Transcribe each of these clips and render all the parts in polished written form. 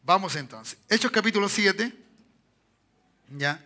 Vamos entonces. Hechos capítulo 7. Ya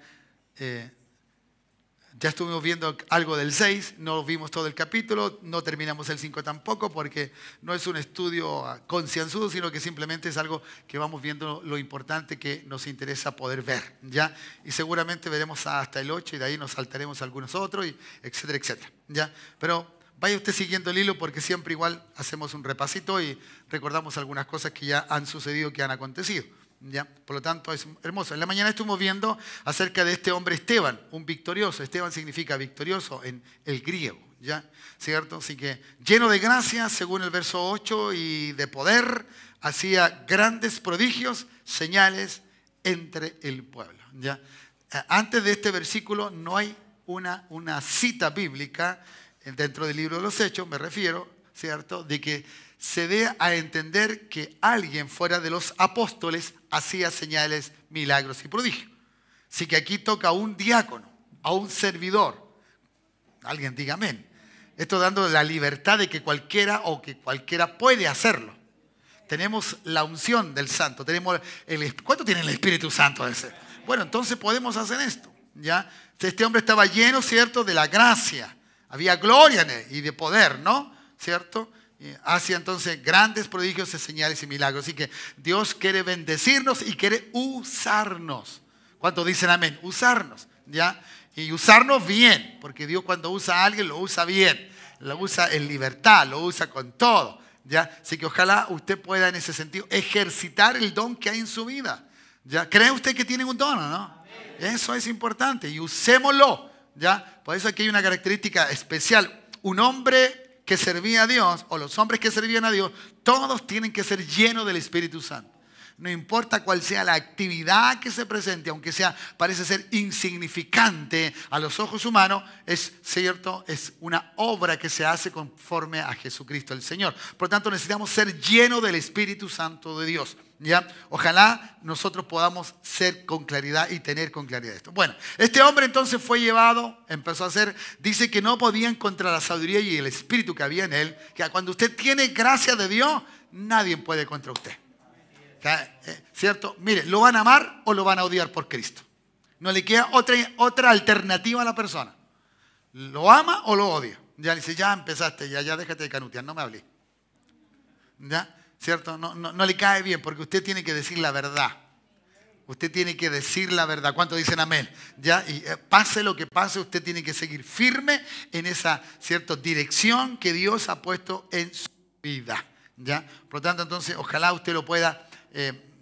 estuvimos viendo algo del 6, no vimos todo el capítulo, no terminamos el 5 tampoco porque no es un estudio concienzudo, sino que simplemente es algo que vamos viendo lo importante que nos interesa poder ver, ¿ya? Y seguramente veremos hasta el 8 y de ahí nos saltaremos algunos otros, y etcétera, etcétera, ¿ya? Pero vaya usted siguiendo el hilo porque siempre igual hacemos un repasito y recordamos algunas cosas que ya han sucedido, que han acontecido. ¿Ya? Por lo tanto, es hermoso. En la mañana estuvimos viendo acerca de este hombre Esteban, un victorioso. Esteban significa victorioso en el griego, ¿ya? ¿Cierto? Así que lleno de gracia, según el verso 8, y de poder, hacía grandes prodigios, señales entre el pueblo, ¿ya? Antes de este versículo no hay una cita bíblica dentro del libro de los Hechos, me refiero, ¿cierto?, de que se dé a entender que alguien fuera de los apóstoles hacía señales, milagros y prodigios. Así que aquí toca a un diácono, a un servidor. Alguien diga amén. Esto dando la libertad de que cualquiera puede hacerlo. Tenemos la unción del Santo. ¿Cuánto tiene el Espíritu Santo de ese? Bueno, entonces podemos hacer esto, ¿ya? Este hombre estaba lleno, ¿cierto?, de la gracia. Había gloria en él y de poder, ¿no? ¿Cierto? Hacía entonces grandes prodigios, señales y milagros. Así que Dios quiere bendecirnos y quiere usarnos. ¿Cuántos dicen amén? Usarnos, ¿ya? Y usarnos bien, porque Dios cuando usa a alguien lo usa bien. Lo usa en libertad, lo usa con todo, ¿ya? Así que ojalá usted pueda en ese sentido ejercitar el don que hay en su vida, ¿ya? ¿Cree usted que tiene un don, no? Eso es importante y usémoslo, ¿ya? Por eso aquí hay una característica especial. Un hombre que servía a Dios, o los hombres que servían a Dios, todos tienen que ser llenos del Espíritu Santo. No importa cuál sea la actividad que se presente, aunque parece ser insignificante a los ojos humanos, es cierto, es una obra que se hace conforme a Jesucristo el Señor. Por lo tanto, necesitamos ser llenos del Espíritu Santo de Dios, ¿ya? Ojalá nosotros podamos ser con claridad y tener con claridad esto. Bueno, este hombre entonces fue llevado, empezó a hacer, dice que no podían contra la sabiduría y el Espíritu que había en él, que cuando usted tiene gracia de Dios, nadie puede contra usted. ¿Cierto? Mire, ¿lo van a amar o lo van a odiar por Cristo? No le queda otra alternativa a la persona. ¿Lo ama o lo odia? Ya le dice, ya empezaste, ya déjate de canutear, no me hables. ¿Ya? ¿Cierto? No le cae bien porque usted tiene que decir la verdad. Usted tiene que decir la verdad. ¿Cuántos dicen amén? ¿Ya? Y pase lo que pase, usted tiene que seguir firme en esa, ¿cierto?, dirección que Dios ha puesto en su vida. ¿Ya? Por lo tanto, entonces, ojalá usted lo pueda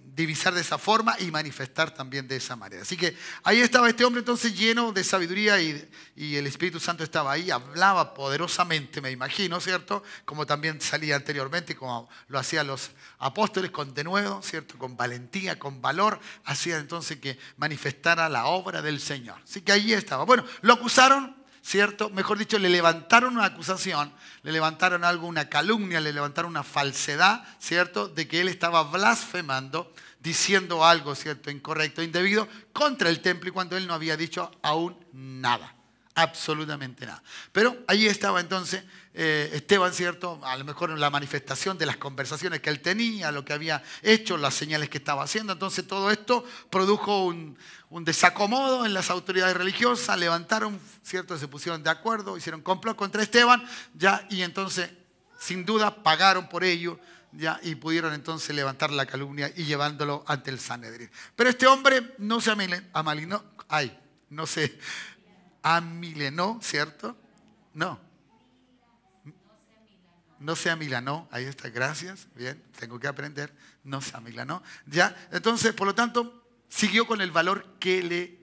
divisar de esa forma y manifestar también de esa manera. Así que ahí estaba este hombre entonces lleno de sabiduría y el Espíritu Santo estaba ahí, hablaba poderosamente, me imagino, ¿cierto? Como también salía anteriormente, como lo hacían los apóstoles, con denuedo, ¿cierto? Con valentía, con valor, hacía entonces que manifestara la obra del Señor. Así que ahí estaba. Bueno, lo acusaron, ¿cierto? Mejor dicho, le levantaron una acusación, le levantaron algo, una calumnia, le levantaron una falsedad, ¿cierto?, de que él estaba blasfemando, diciendo algo, ¿cierto?, incorrecto, indebido, contra el templo, y cuando él no había dicho aún nada, absolutamente nada. Pero ahí estaba entonces Esteban, ¿cierto?, a lo mejor en la manifestación de las conversaciones que él tenía, lo que había hecho, las señales que estaba haciendo. Entonces todo esto produjo un desacomodo en las autoridades religiosas, levantaron, ¿cierto?, se pusieron de acuerdo, hicieron complot contra Esteban, ¿ya? Y entonces, sin duda, pagaron por ello, ¿ya? Y pudieron entonces levantar la calumnia y llevándolo ante el Sanedrín. Pero este hombre no se amilenó, ¿cierto? No se amilanó, ahí está, gracias, bien, tengo que aprender, no se amilanó, ¿ya? Entonces, por lo tanto, siguió con el valor que le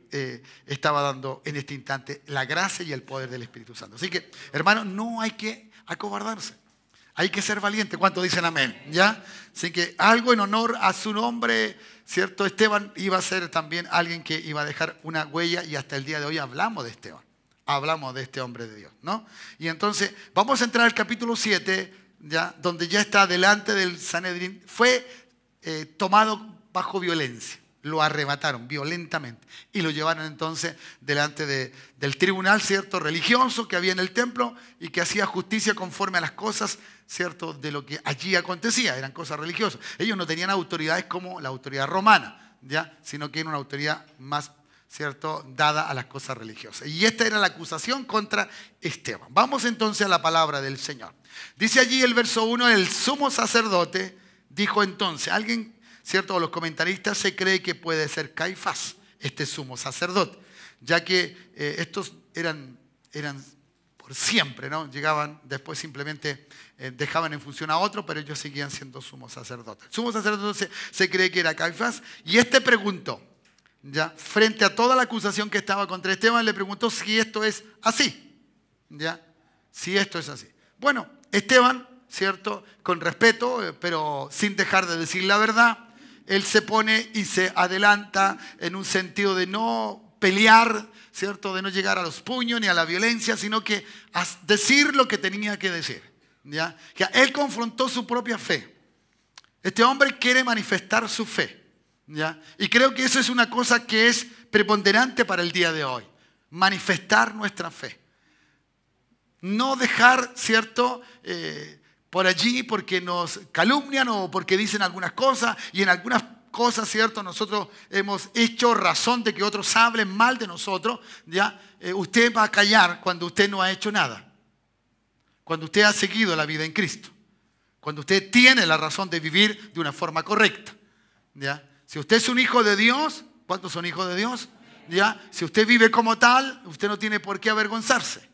estaba dando en este instante la gracia y el poder del Espíritu Santo. Así que, hermanos, no hay que acobardarse, hay que ser valiente. ¿Cuántos dicen amén? ¿Ya? Así que algo en honor a su nombre, ¿cierto? Esteban iba a ser también alguien que iba a dejar una huella y hasta el día de hoy hablamos de Esteban. Hablamos de este hombre de Dios, ¿no? Y entonces vamos a entrar al capítulo 7, ¿ya?, donde ya está delante del Sanedrín. Fue tomado bajo violencia. lo arrebataron violentamente y lo llevaron entonces delante del tribunal, ¿cierto?, religioso que había en el templo y que hacía justicia conforme a las cosas, ¿cierto?, de lo que allí acontecía. Eran cosas religiosas. Ellos no tenían autoridades como la autoridad romana, ¿ya?, sino que era una autoridad más, ¿cierto?, dada a las cosas religiosas. Y esta era la acusación contra Esteban. Vamos entonces a la palabra del Señor. Dice allí el verso 1, el sumo sacerdote dijo entonces, alguien, ¿cierto?, los comentaristas se cree que puede ser Caifás, este sumo sacerdote, ya que estos eran por siempre, ¿no? Llegaban, después simplemente dejaban en función a otro, pero ellos seguían siendo sumos sacerdotes. El sumo sacerdote se cree que era Caifás, y este preguntó, ¿ya?, frente a toda la acusación que estaba contra Esteban, le preguntó si esto es así, ¿ya?, si esto es así. Bueno, Esteban, ¿cierto?, con respeto, pero sin dejar de decir la verdad, él se pone y se adelanta en un sentido de no pelear, ¿cierto?, de no llegar a los puños ni a la violencia, sino que a decir lo que tenía que decir, ¿ya? Que él confrontó su propia fe. Este hombre quiere manifestar su fe, ¿ya? Y creo que eso es una cosa que es preponderante para el día de hoy, manifestar nuestra fe. No dejar, ¿cierto?, por allí porque nos calumnian o porque dicen algunas cosas, y en algunas cosas, ¿cierto?, nosotros hemos hecho razón de que otros hablen mal de nosotros, ¿ya? Usted va a callar cuando usted no ha hecho nada, cuando usted ha seguido la vida en Cristo, cuando usted tiene la razón de vivir de una forma correcta, ¿ya? Si usted es un hijo de Dios, ¿cuántos son hijos de Dios? ¿Ya? Si usted vive como tal, usted no tiene por qué avergonzarse.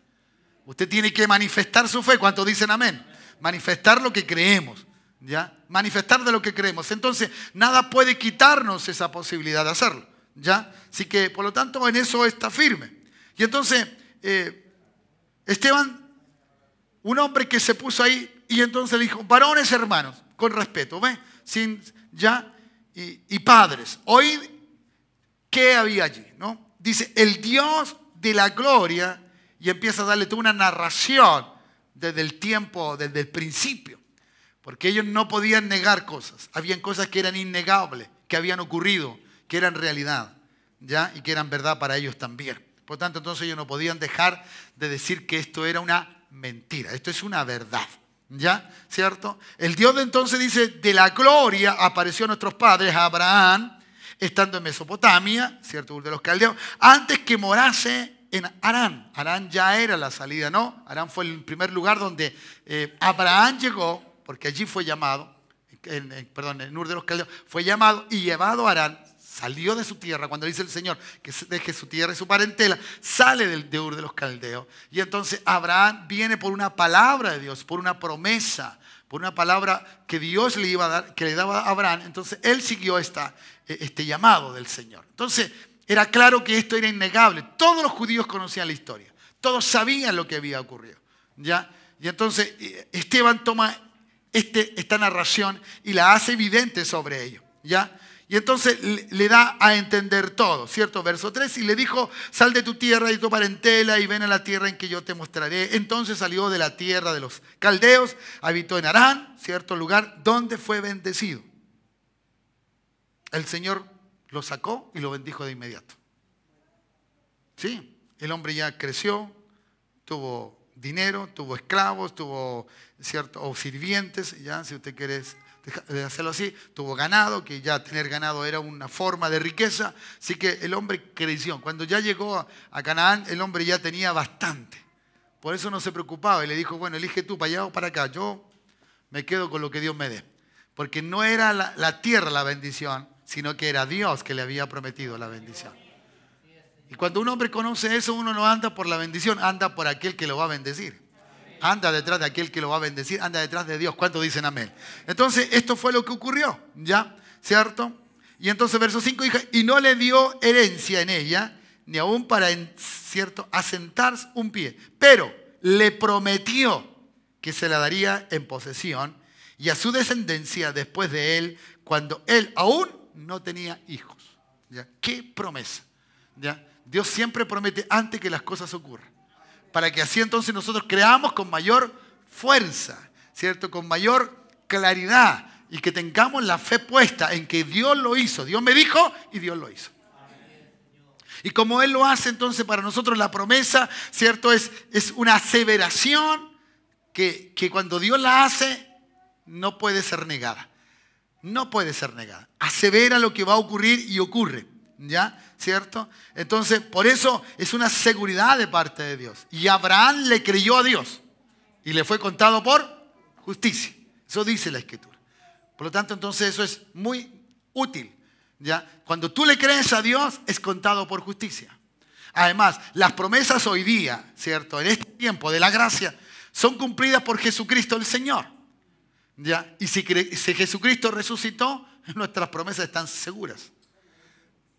Usted tiene que manifestar su fe. ¿Cuántos dicen amén? Manifestar lo que creemos, ¿ya? Manifestar de lo que creemos. Entonces, nada puede quitarnos esa posibilidad de hacerlo, ¿ya? Así que, por lo tanto, en eso está firme. Y entonces, Esteban, un hombre que se puso ahí, y entonces le dijo, varones hermanos, con respeto, ¿ve? ¿Ya? Y padres, oíd qué había allí, ¿no? Dice, el Dios de la gloria, y empieza a darle toda una narración desde el tiempo, desde el principio, porque ellos no podían negar cosas. Habían cosas que eran innegables, que habían ocurrido, que eran realidad, ¿ya? Y que eran verdad para ellos también. Por lo tanto, entonces ellos no podían dejar de decir que esto era una mentira, esto es una verdad, ¿ya? ¿Cierto? El Dios de entonces dice, de la gloria apareció a nuestros padres, a Abraham, estando en Mesopotamia, ¿cierto?, Ur de los Caldeos, antes que morase en Harán. Harán ya era la salida, ¿no? Harán fue el primer lugar donde Abraham llegó, porque allí fue llamado, en Ur de los Caldeos, fue llamado y llevado a Harán, salió de su tierra, cuando dice el Señor que deje su tierra y su parentela, sale de Ur de los Caldeos. Y entonces Abraham viene por una palabra de Dios, por una promesa, por una palabra que Dios le iba a dar, que le daba a Abraham. Entonces él siguió este llamado del Señor. Entonces, era claro que esto era innegable. Todos los judíos conocían la historia. Todos sabían lo que había ocurrido, ¿ya? Y entonces Esteban toma esta narración y la hace evidente sobre ello, ¿ya? Y entonces le da a entender todo, ¿cierto? Verso 3, y le dijo, sal de tu tierra y tu parentela y ven a la tierra en que yo te mostraré. Entonces salió de la tierra de los caldeos, habitó en Harán, ¿cierto?, lugar donde fue bendecido. El Señor lo sacó y lo bendijo de inmediato. Sí, el hombre ya creció, tuvo dinero, tuvo esclavos, tuvo, ¿cierto?, o sirvientes, ya, si usted quiere hacerlo así, tuvo ganado, que ya tener ganado era una forma de riqueza. Así que el hombre creció. Cuando ya llegó a Canaán, el hombre ya tenía bastante. Por eso no se preocupaba y le dijo, bueno, elige tú para allá o para acá. Yo me quedo con lo que Dios me dé. Porque no era la tierra la bendición, sino que era Dios que le había prometido la bendición. Y cuando un hombre conoce eso, uno no anda por la bendición, anda por aquel que lo va a bendecir. Anda detrás de aquel que lo va a bendecir, anda detrás de Dios. ¿Cuántos dicen amén? Entonces, esto fue lo que ocurrió, ¿ya? ¿Cierto? Y entonces, verso 5 dice, y no le dio herencia en ella, ni aún para, ¿cierto?, asentar un pie. Pero le prometió que se la daría en posesión y a su descendencia después de él, cuando él aún no tenía hijos. ¿Ya? ¿Qué promesa? ¿Ya? Dios siempre promete antes que las cosas ocurran, para que así entonces nosotros creamos con mayor fuerza, ¿cierto?, con mayor claridad y que tengamos la fe puesta en que Dios lo hizo. Dios me dijo y Dios lo hizo. Y como Él lo hace, entonces para nosotros la promesa, ¿cierto? Es una aseveración que cuando Dios la hace, no puede ser negada. No puede ser negada. Asevera lo que va a ocurrir y ocurre. ¿Ya? ¿Cierto? Entonces, por eso es una seguridad de parte de Dios. Y Abraham le creyó a Dios y le fue contado por justicia. Eso dice la Escritura. Por lo tanto, entonces eso es muy útil. ¿Ya? Cuando tú le crees a Dios, es contado por justicia. Además, las promesas hoy día, ¿cierto? En este tiempo de la gracia, son cumplidas por Jesucristo el Señor. ¿Ya? Y si Jesucristo resucitó, nuestras promesas están seguras.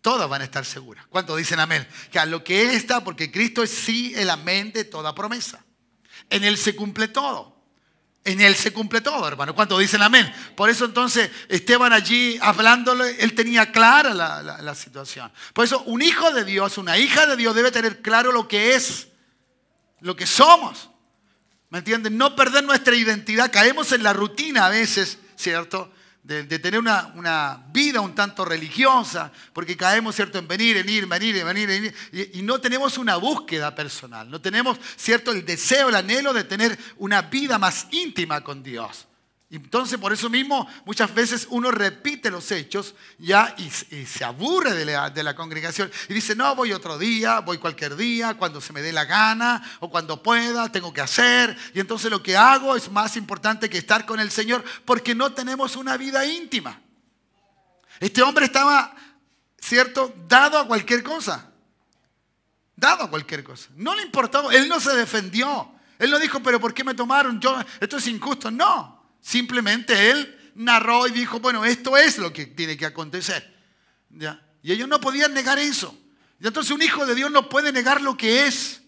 Todas van a estar seguras. ¿Cuántos dicen amén? Que a lo que Él está, porque Cristo es sí el amén de toda promesa. En Él se cumple todo. En Él se cumple todo, hermano. ¿Cuántos dicen amén? Por eso entonces Esteban allí hablándole, él tenía clara la situación. Por eso un hijo de Dios, una hija de Dios debe tener claro lo que es, lo que somos. ¿Me entienden? No perder nuestra identidad. Caemos en la rutina a veces, ¿cierto? De tener una vida un tanto religiosa, porque caemos, ¿cierto?, en venir, y no tenemos una búsqueda personal, no tenemos, ¿cierto?, el deseo, el anhelo de tener una vida más íntima con Dios. Entonces, por eso mismo, muchas veces uno repite los hechos ya y se aburre de la congregación y dice, no, voy otro día, voy cualquier día, cuando se me dé la gana o cuando pueda, tengo que hacer. Y entonces lo que hago es más importante que estar con el Señor porque no tenemos una vida íntima. Este hombre estaba, ¿cierto?, dado a cualquier cosa. Dado a cualquier cosa. No le importaba, él no se defendió. Él no dijo, pero ¿por qué me tomaron? Esto es injusto. No. Simplemente él narró y dijo, bueno, esto es lo que tiene que acontecer. ¿Ya? Y ellos no podían negar eso. Y entonces un hijo de Dios no puede negar lo que es.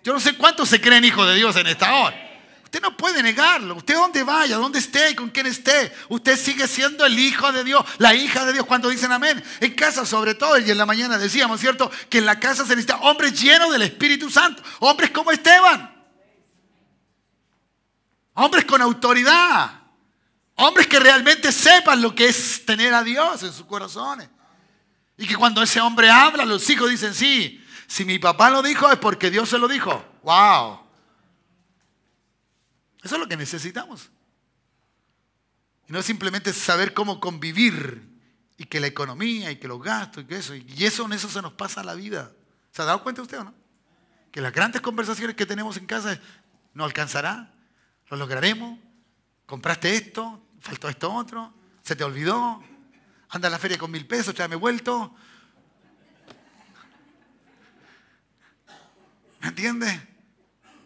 Yo no sé cuántos se creen hijos de Dios en esta hora. Usted no puede negarlo. Usted donde vaya, donde esté, con quien esté, usted sigue siendo el hijo de Dios, la hija de Dios. ¿Cuántos dicen amén? En casa sobre todo, y en la mañana decíamos, ¿cierto?, que en la casa se necesita hombres llenos del Espíritu Santo. Hombres como Esteban. Hombres con autoridad. Hombres que realmente sepan lo que es tener a Dios en sus corazones. Y que cuando ese hombre habla, los hijos dicen, sí, si mi papá lo dijo es porque Dios se lo dijo. ¡Wow! Eso es lo que necesitamos. Y no simplemente saber cómo convivir y que la economía y que los gastos y que eso. Y eso en eso se nos pasa la vida. ¿Se ha dado cuenta usted o no? Que las grandes conversaciones que tenemos en casa es, ¿no alcanzará? ¿Lo lograremos? ¿Compraste esto? ¿Faltó esto otro? ¿Se te olvidó? ¿Anda a la feria con 1,000 pesos? ¿Tráeme vuelto? ¿Me entiendes?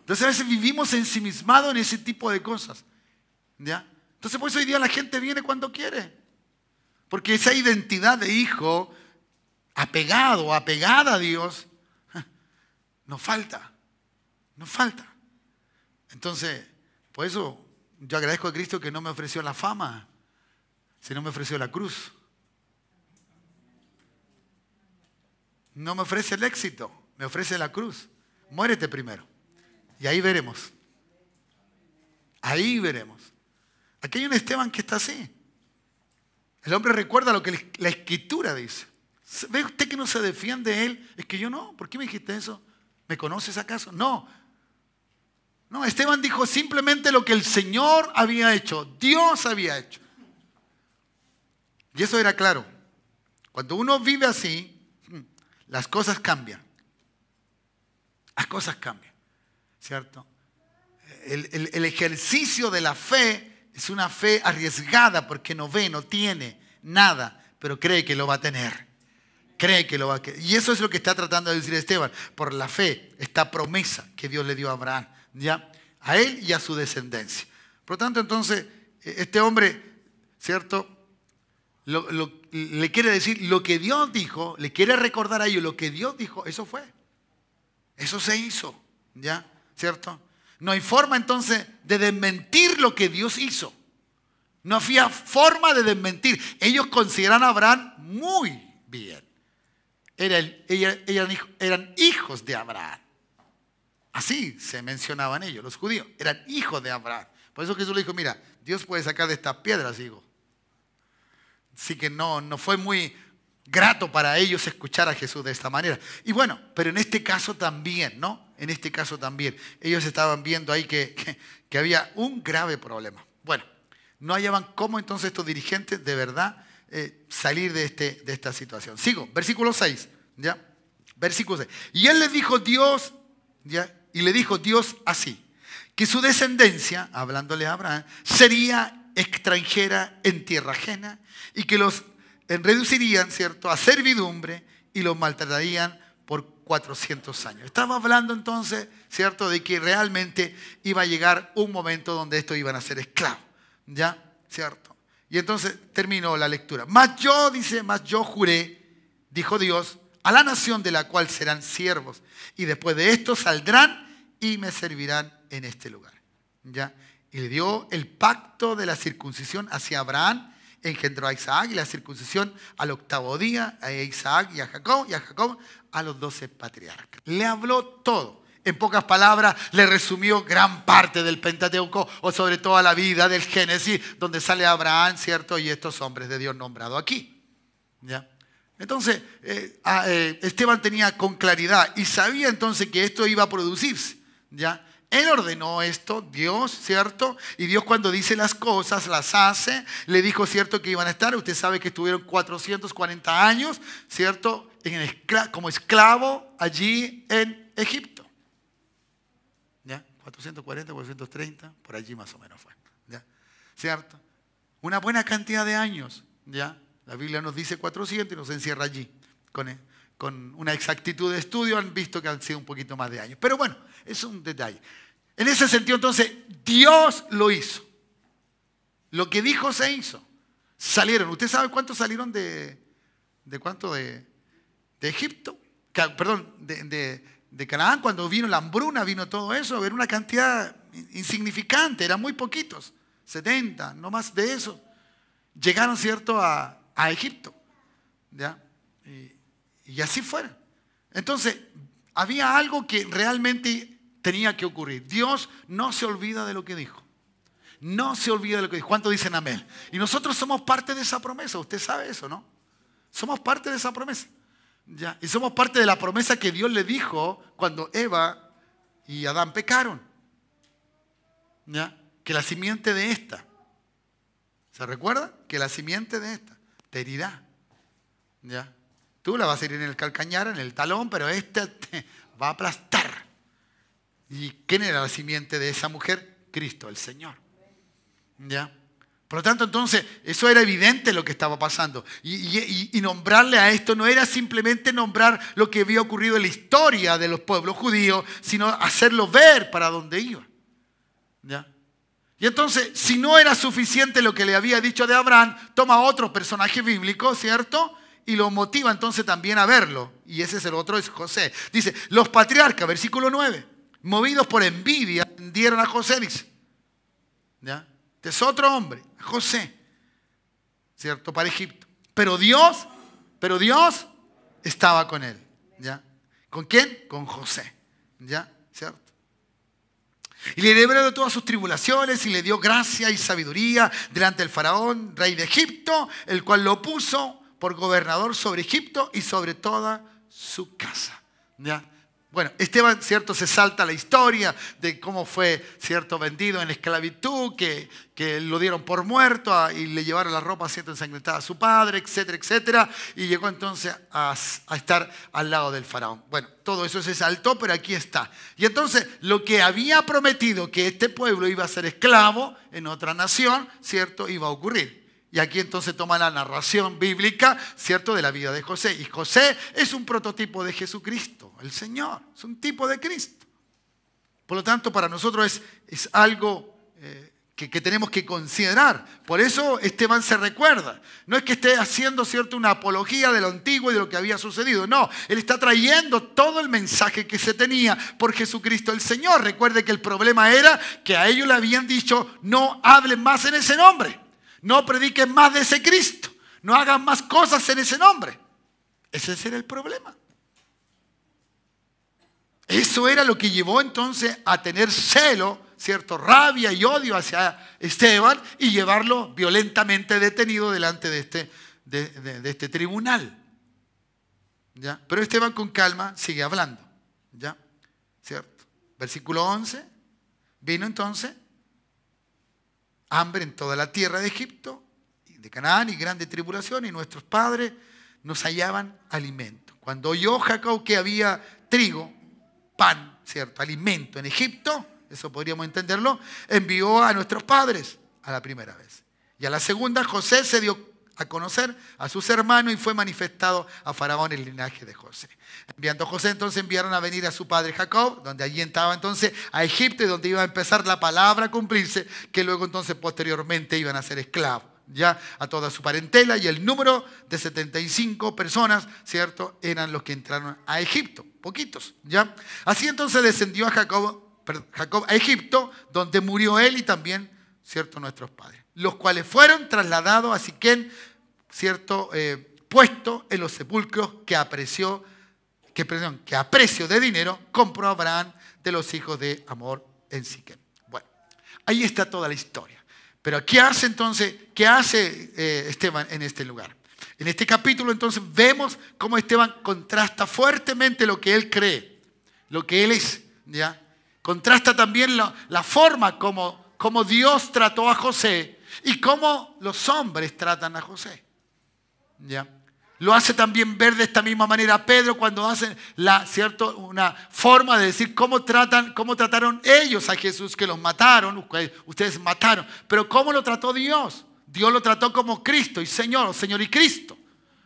Entonces a veces vivimos ensimismados en ese tipo de cosas. ¿Ya? Entonces por eso hoy día la gente viene cuando quiere. Porque esa identidad de hijo apegado o apegada a Dios nos falta. Nos falta. Entonces, por eso yo agradezco a Cristo que no me ofreció la fama, sino me ofreció la cruz. No me ofrece el éxito, me ofrece la cruz. Muérete primero. Y ahí veremos. Ahí veremos. Aquí hay un Esteban que está así. El hombre recuerda lo que la Escritura dice. ¿Ve usted que no se defiende él? Es que yo no. ¿Por qué me dijiste eso? ¿Me conoces acaso? No. No, Esteban dijo simplemente lo que el Señor había hecho. Dios había hecho. Y eso era claro. Cuando uno vive así, las cosas cambian. Las cosas cambian. ¿Cierto? El ejercicio de la fe es una fe arriesgada porque no ve, no tiene nada, pero cree que lo va a tener. Cree que lo va a tener. Y eso es lo que está tratando de decir Esteban. Por la fe, esta promesa que Dios le dio a Abraham. ¿Ya? A él y a su descendencia. Por lo tanto, entonces, este hombre, ¿cierto? Le quiere decir lo que Dios dijo, le quiere recordar a ellos lo que Dios dijo, eso fue. Eso se hizo, ¿ya? ¿Cierto? No hay forma entonces de desmentir lo que Dios hizo. No había forma de desmentir. Ellos consideran a Abraham muy bien. Eran hijos de Abraham. Así se mencionaban ellos, los judíos. Eran hijos de Abraham. Por eso Jesús le dijo, mira, Dios puede sacar de estas piedras, hijo. Así que no fue muy grato para ellos escuchar a Jesús de esta manera. Y bueno, pero en este caso también, ¿no? En este caso también. Ellos estaban viendo ahí que había un grave problema. Bueno, no hallaban cómo entonces estos dirigentes de verdad salir de esta situación. Sigo, versículo 6, ¿ya? Versículo 6. Y él les dijo Dios, ¿ya? Y le dijo Dios así, que su descendencia, hablándole a Abraham, sería extranjera en tierra ajena y que los reducirían, ¿cierto?, a servidumbre y los maltratarían por 400 años. Estaba hablando entonces, ¿cierto?, de que realmente iba a llegar un momento donde estos iban a ser esclavos, ¿ya? ¿Cierto? Y entonces terminó la lectura. Mas yo juré, dijo Dios, a la nación de la cual serán siervos, y después de esto saldrán y me servirán en este lugar, ¿ya? Y le dio el pacto de la circuncisión hacia Abraham, engendró a Isaac, y la circuncisión al 8º día a Isaac y a Jacob a los 12 patriarcas. Le habló todo. En pocas palabras, le resumió gran parte del Pentateuco, o sobre toda la vida del Génesis, donde sale Abraham, ¿cierto? Y estos hombres de Dios nombrados aquí, ¿ya? Entonces, Esteban tenía con claridad y sabía entonces que esto iba a producirse, ¿ya? Él ordenó esto, Dios, ¿cierto? Y Dios cuando dice las cosas, las hace. Le dijo, ¿cierto?, que iban a estar. Usted sabe que estuvieron 440 años, ¿cierto?, como esclavo allí en Egipto. ¿Ya? 440, 430, por allí más o menos fue. ¿Ya? ¿Cierto? Una buena cantidad de años, ¿ya? La Biblia nos dice 400 y nos encierra allí. Con una exactitud de estudio han visto que han sido un poquito más de años. Pero bueno, es un detalle. En ese sentido, entonces, Dios lo hizo. Lo que dijo se hizo. Salieron. ¿Usted sabe cuántos salieron de Egipto? Perdón, de Canaán, cuando vino la hambruna, vino todo eso. Era una cantidad insignificante, eran muy poquitos. 70, no más de eso. Llegaron, ¿cierto?, a Egipto. ¿Ya? Y así fuera. Entonces, había algo que realmente tenía que ocurrir. Dios no se olvida de lo que dijo. No se olvida de lo que dijo. ¿Cuántos dicen amén? Y nosotros somos parte de esa promesa. Usted sabe eso, ¿no? Somos parte de esa promesa. ¿Ya? Y somos parte de la promesa que Dios le dijo cuando Eva y Adán pecaron. ¿Ya? Que la simiente de esta, ¿se recuerda? Que la simiente de esta te herirá. ¿Ya? Tú la vas a herir en el calcañar, en el talón, pero esta te va a aplastar. ¿Y quién era la simiente de esa mujer? Cristo, el Señor. ¿Ya? Por lo tanto, entonces, eso era evidente lo que estaba pasando. Y nombrarle a esto no era simplemente nombrar lo que había ocurrido en la historia de los pueblos judíos, sino hacerlo ver para dónde iba. ¿Ya? Y entonces, si no era suficiente lo que le había dicho de Abraham, toma otro personaje bíblico, ¿cierto?, y lo motiva entonces también a verlo. Y ese es el otro, es José. Dice, los patriarcas, versículo 9, movidos por envidia, vendieron a José, dice. ¿Ya? Este es otro hombre, José, ¿cierto?, para Egipto. Pero Dios estaba con él. ¿Ya? ¿Con quién? Con José. ¿Ya? ¿Cierto? Y le libró de todas sus tribulaciones y le dio gracia y sabiduría delante del faraón, rey de Egipto, el cual lo puso por gobernador sobre Egipto y sobre toda su casa. ¿Ya? Bueno, Esteban, ¿cierto?, se salta la historia de cómo fue, ¿cierto?, vendido en esclavitud, que lo dieron por muerto y le llevaron la ropa, ¿cierto?, ensangrentada a su padre, etcétera, etcétera, y llegó entonces a estar al lado del faraón. Bueno, todo eso se saltó, pero aquí está. Y entonces, lo que había prometido que este pueblo iba a ser esclavo en otra nación, ¿cierto?, iba a ocurrir. Y aquí entonces toma la narración bíblica, ¿cierto?, de la vida de José. Y José es un prototipo de Jesucristo, el Señor. Es un tipo de Cristo. Por lo tanto, para nosotros es algo que tenemos que considerar. Por eso Esteban se recuerda. No es que esté haciendo, ¿cierto?, una apología de lo antiguo y de lo que había sucedido. No, él está trayendo todo el mensaje que se tenía por Jesucristo el Señor. Recuerde que el problema era que a ellos le habían dicho, no hablen más en ese nombre. No prediquen más de ese Cristo. No hagan más cosas en ese nombre. Ese era el problema. Eso era lo que llevó entonces a tener celo, cierto, rabia y odio hacia Esteban y llevarlo violentamente detenido delante de este tribunal. ¿Ya? Pero Esteban con calma sigue hablando. ¿Ya? ¿Cierto? Versículo 11. Vino entonces hambre en toda la tierra de Egipto, de Canaán, y grande tribulación, y nuestros padres nos hallaban alimento. Cuando oyó Jacob que había trigo, pan, ¿cierto?, alimento en Egipto, eso podríamos entenderlo, envió a nuestros padres a la primera vez. Y a la segunda, José se dio a conocer a sus hermanos y fue manifestado a Faraón el linaje de José. Enviando a José, entonces enviaron a venir a su padre Jacob, donde allí entraba entonces a Egipto, y donde iba a empezar la palabra a cumplirse, que luego entonces posteriormente iban a ser esclavos, ya a toda su parentela, y el número de 75 personas, ¿cierto?, eran los que entraron a Egipto, poquitos, ¿ya? Así entonces descendió Jacob a Egipto, donde murió él y también, ¿cierto?, nuestros padres, los cuales fueron trasladados a Siquén, ¿cierto?, puesto en los sepulcros que a precio de dinero compró Abraham de los hijos de Hamor en Siquén. Bueno, ahí está toda la historia. Pero ¿qué hace entonces? ¿Qué hace Esteban en este lugar? En este capítulo entonces vemos cómo Esteban contrasta fuertemente lo que él cree, lo que él es, ¿ya? Contrasta también la forma como Dios trató a José y cómo los hombres tratan a José, ¿ya? Lo hace también ver de esta misma manera a Pedro cuando hacen una forma de decir cómo trataron ellos a Jesús, que los mataron, ustedes mataron. Pero ¿cómo lo trató Dios? Dios lo trató como Cristo y Señor, Señor y Cristo.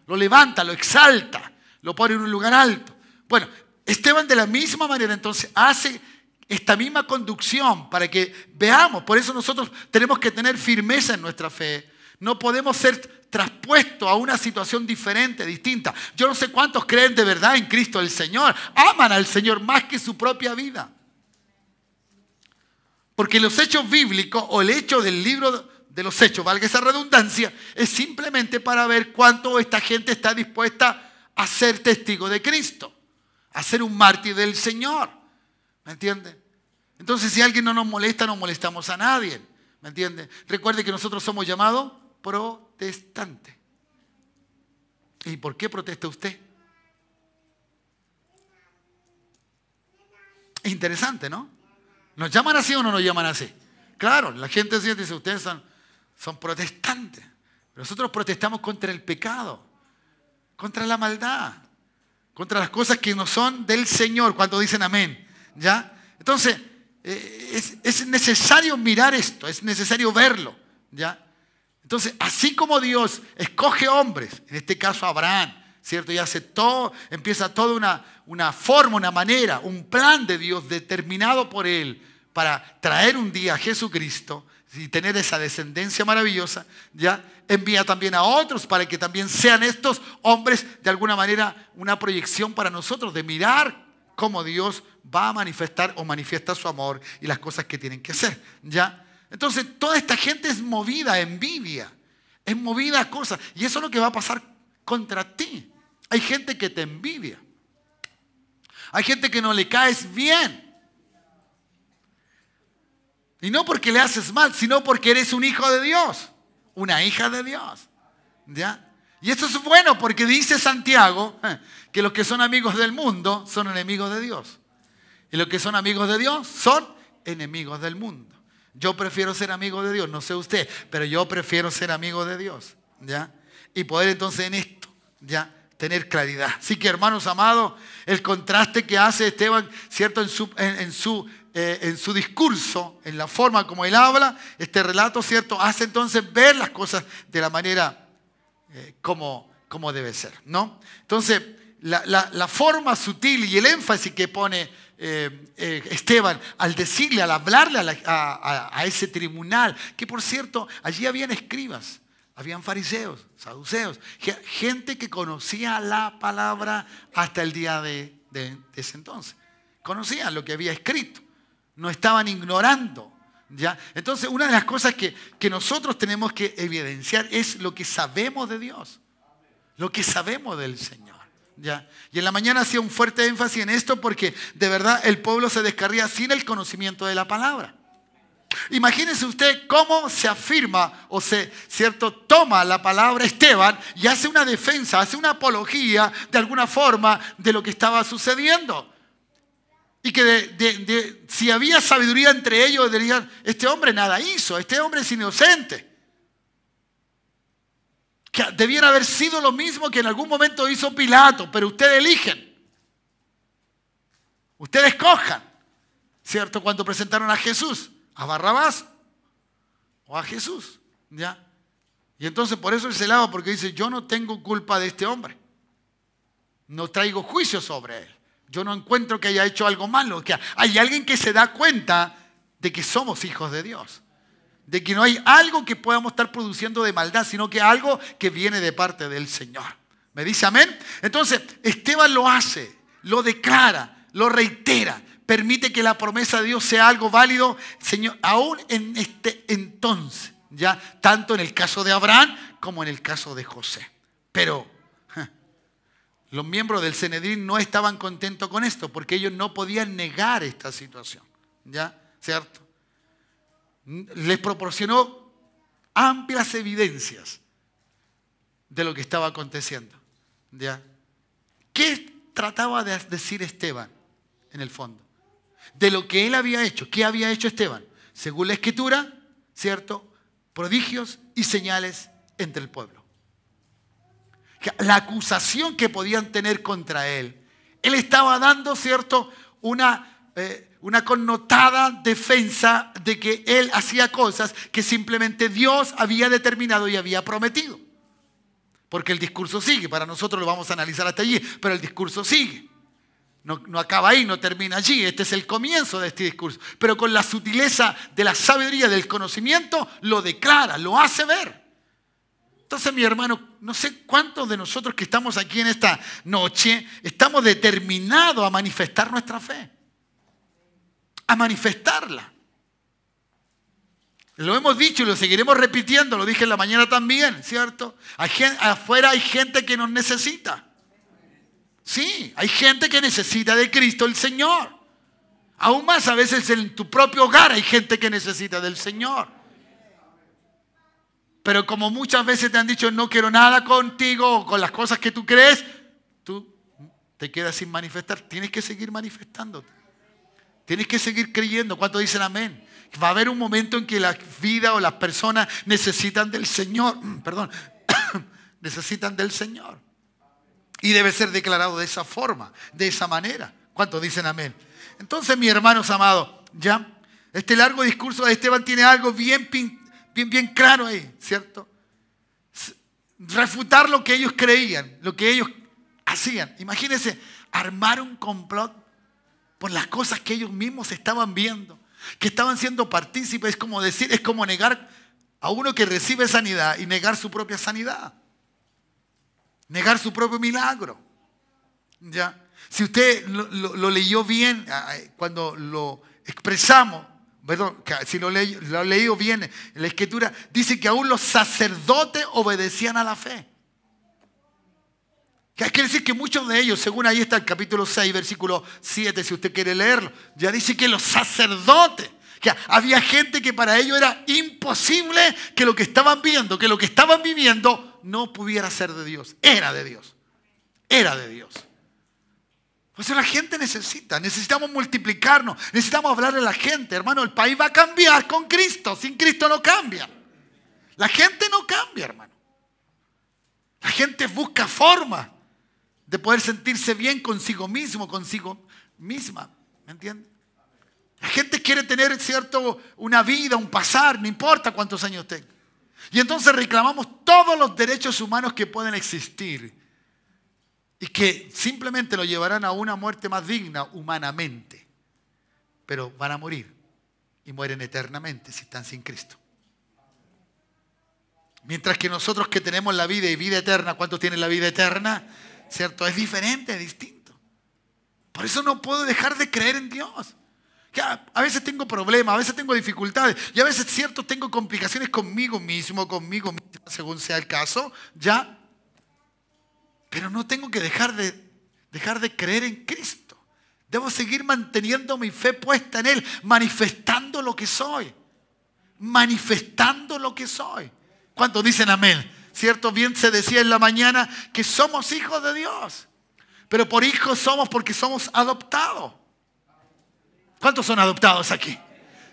Lo levanta, lo exalta, lo pone en un lugar alto. Bueno, Esteban de la misma manera entonces hace esta misma conducción para que veamos. Por eso nosotros tenemos que tener firmeza en nuestra fe. No podemos ser traspuestos a una situación diferente, distinta. Yo no sé cuántos creen de verdad en Cristo el Señor. Aman al Señor más que su propia vida. Porque los hechos bíblicos o el hecho del libro de los hechos, valga esa redundancia, es simplemente para ver cuánto esta gente está dispuesta a ser testigo de Cristo, a ser un mártir del Señor. ¿Me entienden? Entonces, si alguien no nos molesta, no molestamos a nadie. ¿Me entienden? Recuerde que nosotros somos llamados protestantes. ¿Y por qué protesta usted? Es interesante, ¿no? ¿Nos llaman así o no nos llaman así? Claro, la gente dice, ustedes son protestantes. Pero nosotros protestamos contra el pecado, contra la maldad, contra las cosas que no son del Señor, cuando dicen amén. ¿Ya? Entonces, es necesario mirar esto, es necesario verlo. ¿Ya? Entonces, así como Dios escoge hombres, en este caso Abraham, ¿cierto? Y hace todo, empieza toda una forma, una manera, un plan de Dios determinado por Él para traer un día a Jesucristo y tener esa descendencia maravillosa, ¿ya? Envía también a otros para que también sean estos hombres de alguna manera una proyección para nosotros de mirar cómo Dios va a manifestar o manifiesta su amor y las cosas que tienen que hacer, ¿ya? Entonces, toda esta gente es movida a envidia, es movida a cosas. Y eso es lo que va a pasar contra ti. Hay gente que te envidia. Hay gente que no le caes bien. Y no porque le haces mal, sino porque eres un hijo de Dios, una hija de Dios. ¿Ya? Y esto es bueno porque dice Santiago que los que son amigos del mundo son enemigos de Dios. Y los que son amigos de Dios son enemigos del mundo. Yo prefiero ser amigo de Dios, no sé usted, pero yo prefiero ser amigo de Dios, ¿ya? Y poder entonces en esto, ¿ya?, tener claridad. Así que, hermanos amados, el contraste que hace Esteban, ¿cierto?, en su discurso, en la forma como él habla, este relato, ¿cierto?, hace entonces ver las cosas de la manera como debe ser, ¿no? Entonces, la forma sutil y el énfasis que pone Esteban al decirle, al hablarle a ese tribunal, que por cierto, allí habían escribas, habían fariseos, saduceos, gente que conocía la palabra hasta el día de ese entonces. Conocían lo que había escrito, no estaban ignorando, ¿ya? Entonces, una de las cosas que nosotros tenemos que evidenciar es lo que sabemos de Dios, lo que sabemos del Señor. ¿Ya? Y en la mañana hacía un fuerte énfasis en esto porque de verdad el pueblo se descarría sin el conocimiento de la palabra. Imagínense usted cómo se afirma o ¿cierto? Toma la palabra Esteban y hace una defensa, hace una apología de alguna forma de lo que estaba sucediendo. Y que si había sabiduría entre ellos, dirían, este hombre nada hizo, este hombre es inocente. Que debiera haber sido lo mismo que en algún momento hizo Pilato, pero ustedes eligen. Ustedes escojan, ¿cierto? Cuando presentaron a Jesús, a Barrabás o a Jesús, ¿ya? Y entonces por eso él se lava, porque dice, yo no tengo culpa de este hombre. No traigo juicio sobre él. Yo no encuentro que haya hecho algo malo. Que hay alguien que se da cuenta de que somos hijos de Dios. De que no hay algo que podamos estar produciendo de maldad, sino que algo que viene de parte del Señor. ¿Me dice amén? Entonces, Esteban lo hace, lo declara, lo reitera. Permite que la promesa de Dios sea algo válido, Señor, aún en este entonces. Ya, tanto en el caso de Abraham como en el caso de José. Pero los miembros del Sanedrín no estaban contentos con esto, porque ellos no podían negar esta situación. ¿Ya? ¿Cierto? Les proporcionó amplias evidencias de lo que estaba aconteciendo. ¿Ya? ¿Qué trataba de decir Esteban en el fondo? De lo que él había hecho. ¿Qué había hecho Esteban? Según la Escritura, ¿cierto? Prodigios y señales entre el pueblo. La acusación que podían tener contra él, él estaba dando, ¿cierto? Una connotada defensa de que él hacía cosas que simplemente Dios había determinado y había prometido. Porque el discurso sigue, para nosotros lo vamos a analizar hasta allí, pero el discurso sigue. No acaba ahí, no termina allí. Este es el comienzo de este discurso. Pero con la sutileza de la sabiduría, del conocimiento, lo declara, lo hace ver. Entonces, mi hermano, no sé cuántos de nosotros que estamos aquí en esta noche estamos determinados a manifestar nuestra fe. A manifestarla. Lo hemos dicho y lo seguiremos repitiendo, lo dije en la mañana también, ¿cierto? Afuera hay gente que nos necesita. Sí, hay gente que necesita de Cristo el Señor. Aún más a veces en tu propio hogar hay gente que necesita del Señor. Pero como muchas veces te han dicho, no quiero nada contigo, o con las cosas que tú crees, tú te quedas sin manifestar. Tienes que seguir manifestándote. Tienes que seguir creyendo. ¿Cuántos dicen amén? Va a haber un momento en que la vida o las personas necesitan del Señor. Perdón. Necesitan del Señor. Y debe ser declarado de esa forma, de esa manera. ¿Cuántos dicen amén? Entonces, mis hermanos amados, ya, este largo discurso de Esteban tiene algo bien claro ahí, ¿cierto? Refutar lo que ellos creían, lo que ellos hacían. Imagínense, armar un complot por las cosas que ellos mismos estaban viendo, que estaban siendo partícipes. Es como decir, es como negar a uno que recibe sanidad y negar su propia sanidad. Negar su propio milagro. ¿Ya? Si usted lo leyó bien, cuando lo expresamos, perdón, si lo ha leído bien en la Escritura, dice que aún los sacerdotes obedecían a la fe. Quiere decir que muchos de ellos, según ahí está el capítulo 6, versículo 7, si usted quiere leerlo, ya dice que los sacerdotes, que había gente que para ellos era imposible que lo que estaban viendo, que lo que estaban viviendo no pudiera ser de Dios. Era de Dios. Era de Dios. Por eso la gente necesitamos multiplicarnos, necesitamos hablarle a la gente. Hermano, el país va a cambiar con Cristo. Sin Cristo no cambia. La gente no cambia, hermano. La gente busca formas de poder sentirse bien consigo mismo, consigo misma. ¿Me entiende? La gente quiere tener, ¿cierto?, una vida, un pasar, no importa cuántos años tenga. Y entonces reclamamos todos los derechos humanos que pueden existir y que simplemente lo llevarán a una muerte más digna humanamente. Pero van a morir y mueren eternamente si están sin Cristo. Mientras que nosotros que tenemos la vida y vida eterna, ¿cuántos tienen la vida eterna? ¿Cierto? Es diferente, es distinto. Por eso no puedo dejar de creer en Dios. A veces tengo problemas, a veces tengo dificultades y a veces, cierto, tengo complicaciones conmigo mismo, según sea el caso, ¿ya? Pero no tengo que dejar de creer en Cristo. Debo seguir manteniendo mi fe puesta en Él, manifestando lo que soy. manifestando lo que soy. ¿Cuántos dicen amén? ¿Cierto? Bien se decía en la mañana que somos hijos de Dios. Pero por hijos somos porque somos adoptados. ¿Cuántos son adoptados aquí?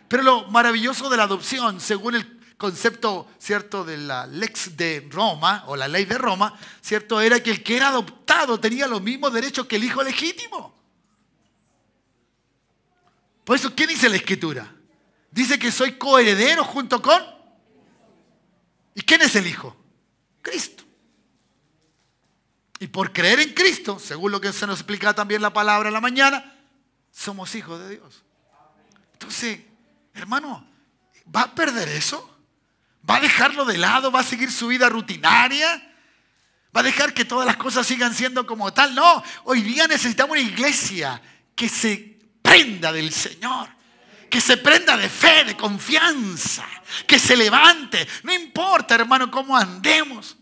Pero lo maravilloso de la adopción, según el concepto, ¿cierto?, de la lex de Roma, o la ley de Roma, ¿cierto?, era que el que era adoptado tenía los mismos derechos que el hijo legítimo. Por eso, ¿qué dice la Escritura? Dice que soy coheredero junto con... ¿Y quién es el hijo? Cristo. Y por creer en Cristo, según lo que se nos explica también la palabra en la mañana, somos hijos de Dios. Entonces, hermano, ¿va a perder eso? ¿Va a dejarlo de lado? ¿Va a seguir su vida rutinaria? ¿Va a dejar que todas las cosas sigan siendo como tal? No, hoy día necesitamos una iglesia que se prenda del Señor, que se prenda de fe, de confianza, que se levante. No importa, hermano, cómo andemos.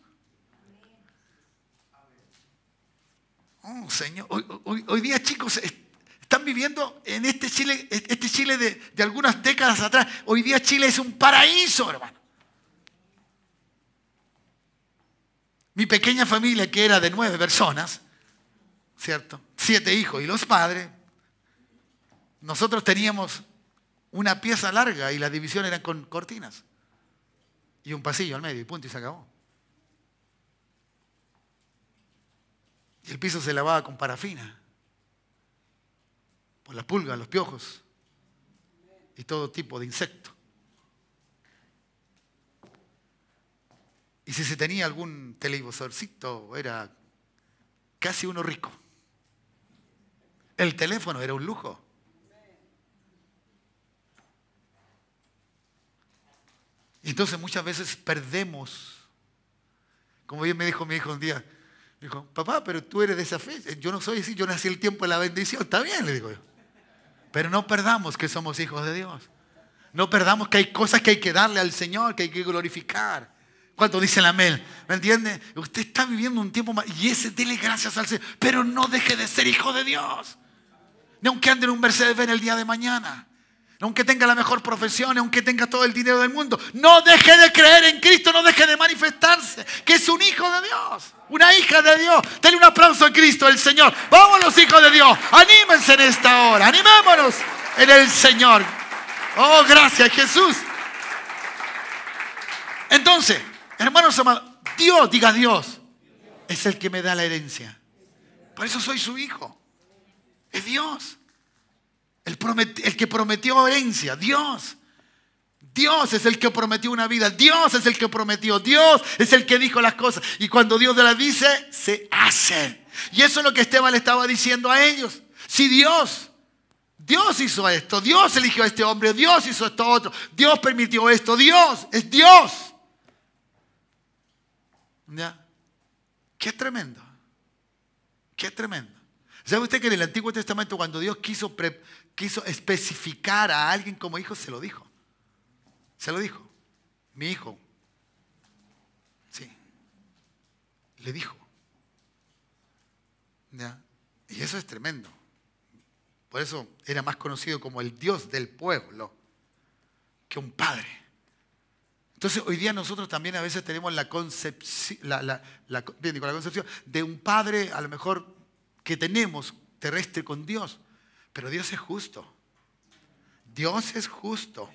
Oh, Señor, hoy día, chicos, están viviendo en este Chile de algunas décadas atrás. Hoy día Chile es un paraíso, hermano. Mi pequeña familia, que era de 9 personas, ¿cierto? 7 hijos y los padres. Nosotros teníamos una pieza larga y las divisiones eran con cortinas. Y un pasillo al medio y punto, y se acabó. Y el piso se lavaba con parafina. Por las pulgas, los piojos y todo tipo de insectos. Y si se tenía algún televisorcito, era casi uno rico. El teléfono era un lujo. Y entonces muchas veces perdemos. Como bien me dijo mi hijo un día, me dijo, papá, pero tú eres de esa fe. Yo no soy así, yo nací el tiempo de la bendición. Está bien, le digo yo. Pero no perdamos que somos hijos de Dios. No perdamos que hay cosas que hay que darle al Señor, que hay que glorificar. ¿Cuánto dicen amén? ¿Me entiende? Usted está viviendo un tiempo más y ese dele gracias al Señor. Pero no deje de ser hijo de Dios. Ni aunque ande en un Mercedes-Benz el día de mañana. Ni aunque tenga la mejor profesión, ni aunque tenga todo el dinero del mundo. No deje de creer en Cristo, no deje de manifestarse. Que es un hijo de Dios. Una hija de Dios. Denle un aplauso a Cristo, el Señor. Vamos los hijos de Dios. Anímense en esta hora. Animémonos en el Señor. Oh, gracias Jesús. Entonces, hermanos amados, Dios, diga Dios, es el que me da la herencia. Por eso soy su hijo. Es Dios. El que prometió herencia. Dios. Dios es el que prometió una vida. Dios es el que prometió. Dios es el que dijo las cosas. Y cuando Dios las dice, se hacen. Y eso es lo que Esteban le estaba diciendo a ellos. Si Dios hizo esto, Dios eligió a este hombre, Dios hizo esto otro, Dios permitió esto, Dios es Dios. ¿Ya? Qué tremendo. Qué tremendo. ¿Sabe usted que en el Antiguo Testamento cuando Dios quiso especificar a alguien como hijo, se lo dijo? Se lo dijo. Mi hijo. Sí. Le dijo. ¿Ya? Y eso es tremendo. Por eso era más conocido como el Dios del pueblo que un padre. Entonces hoy día nosotros también a veces tenemos la concepción de un padre a lo mejor que tenemos terrestre con Dios. Pero Dios es justo. Dios es justo.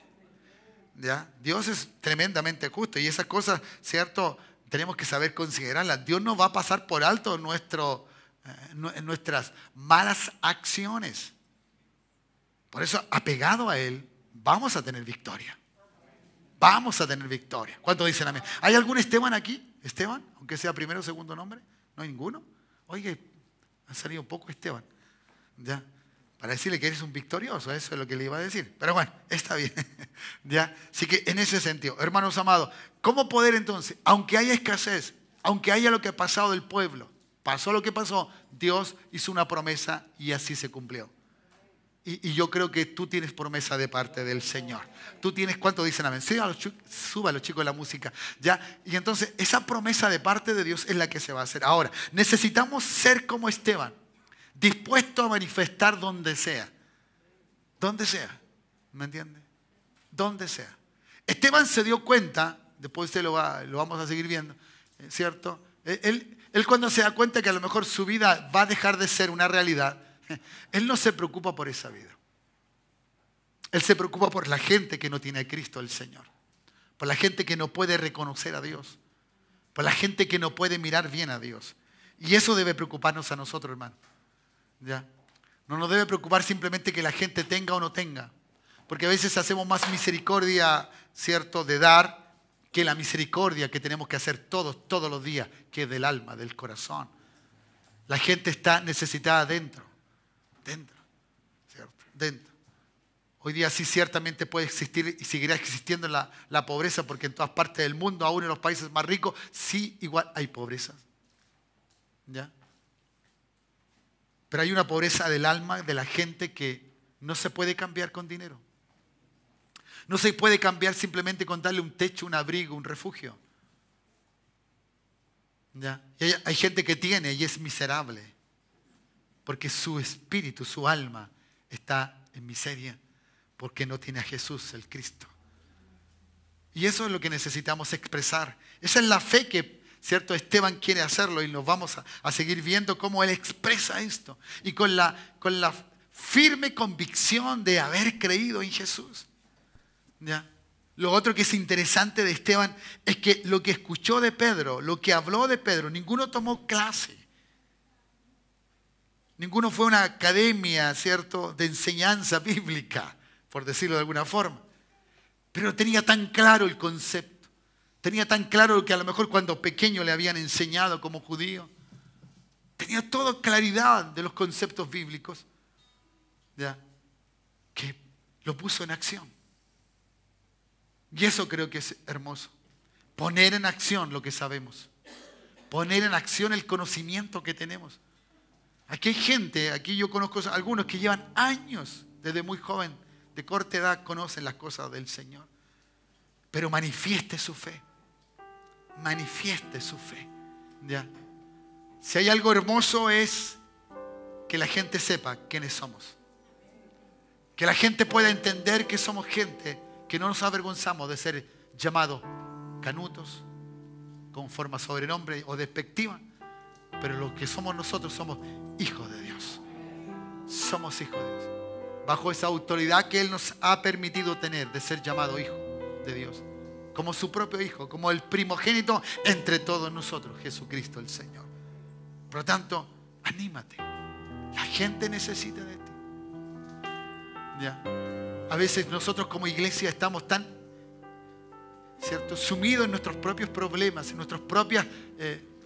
¿Ya? Dios es tremendamente justo. Y esas cosas, ¿cierto? Tenemos que saber considerarlas. Dios no va a pasar por alto nuestras malas acciones. Por eso, apegado a Él, vamos a tener victoria. Vamos a tener victoria. ¿Cuántos dicen amén? ¿Hay algún Esteban aquí? ¿Esteban? Aunque sea primero o segundo nombre. ¿No hay ninguno? Oye, ha salido un poco Esteban. ¿Ya? Para decirle que eres un victorioso. Eso es lo que le iba a decir. Pero bueno, está bien. ¿Ya? Así que en ese sentido, hermanos amados, ¿cómo poder entonces, aunque haya escasez, aunque haya lo que ha pasado del pueblo, pasó lo que pasó, Dios hizo una promesa y así se cumplió? Y yo creo que tú tienes promesa de parte del Señor. Tú tienes, ¿cuánto dicen amén? Suba los chicos la música. ¿Ya? Y entonces esa promesa de parte de Dios es la que se va a hacer. Ahora, necesitamos ser como Esteban, dispuesto a manifestar donde sea. Donde sea. ¿Me entiendes? Donde sea. Esteban se dio cuenta, después lo vamos a seguir viendo, ¿cierto? Él cuando se da cuenta que a lo mejor su vida va a dejar de ser una realidad, él no se preocupa por esa vida. Él se preocupa por la gente que no tiene a Cristo el Señor, por la gente que no puede reconocer a Dios, por la gente que no puede mirar bien a Dios. Y eso debe preocuparnos a nosotros, hermano. ¿Ya? No nos debe preocupar simplemente que la gente tenga o no tenga, porque a veces hacemos más misericordia, ¿cierto?, de dar, que la misericordia que tenemos que hacer todos los días, que es del alma, del corazón. La gente está necesitada dentro, ¿cierto? Dentro. Hoy día sí ciertamente puede existir y seguirá existiendo la pobreza, porque en todas partes del mundo, aún en los países más ricos, sí igual hay pobreza. ¿Ya? Pero hay una pobreza del alma de la gente que no se puede cambiar con dinero. No se puede cambiar simplemente con darle un techo, un abrigo, un refugio. ¿Ya? Y hay gente que tiene y es miserable, porque su espíritu, su alma está en miseria, porque no tiene a Jesús, el Cristo. Y eso es lo que necesitamos expresar. Esa es la fe que, ¿cierto?, Esteban quiere hacerlo, y nos vamos a seguir viendo cómo él expresa esto. Y con la firme convicción de haber creído en Jesús. ¿Ya? Lo otro que es interesante de Esteban es que lo que escuchó de Pedro, lo que habló de Pedro, ninguno tomó clase. Ninguno fue a una academia, ¿cierto?, de enseñanza bíblica, por decirlo de alguna forma. Pero tenía tan claro el concepto. Tenía tan claro lo que a lo mejor cuando pequeño le habían enseñado como judío. Tenía toda claridad de los conceptos bíblicos. ¿Ya? Que lo puso en acción. Y eso creo que es hermoso. Poner en acción lo que sabemos. Poner en acción el conocimiento que tenemos. Aquí hay gente, aquí yo conozco a algunos que llevan años, desde muy joven, de corta edad, conocen las cosas del Señor. Pero manifieste su fe. Manifieste su fe. ¿Ya? Si hay algo hermoso es que la gente sepa quiénes somos. Que la gente pueda entender que somos gente que no nos avergonzamos de ser llamados canutos, con forma sobrenombre o despectiva, pero lo que somos nosotros somos hijos de Dios. Somos hijos de Dios. Bajo esa autoridad que Él nos ha permitido tener de ser llamado hijo de Dios. Como su propio hijo, como el primogénito entre todos nosotros, Jesucristo el Señor. Por lo tanto, anímate. La gente necesita de ti. ¿Ya? A veces nosotros como iglesia estamos tan, ¿cierto?, sumidos en nuestros propios problemas, en nuestras propias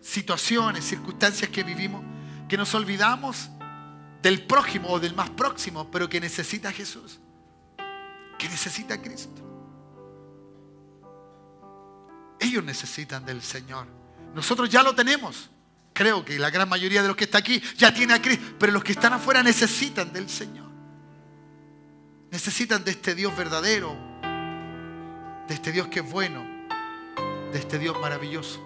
situaciones, circunstancias que vivimos, que nos olvidamos del prójimo o del más próximo, pero que necesita a Jesús, que necesita a Cristo. Ellos necesitan del Señor. Nosotros ya lo tenemos. Creo que la gran mayoría de los que está aquí ya tiene a Cristo, pero los que están afuera necesitan del Señor. Necesitan de este Dios verdadero, de este Dios que es bueno, de este Dios maravilloso.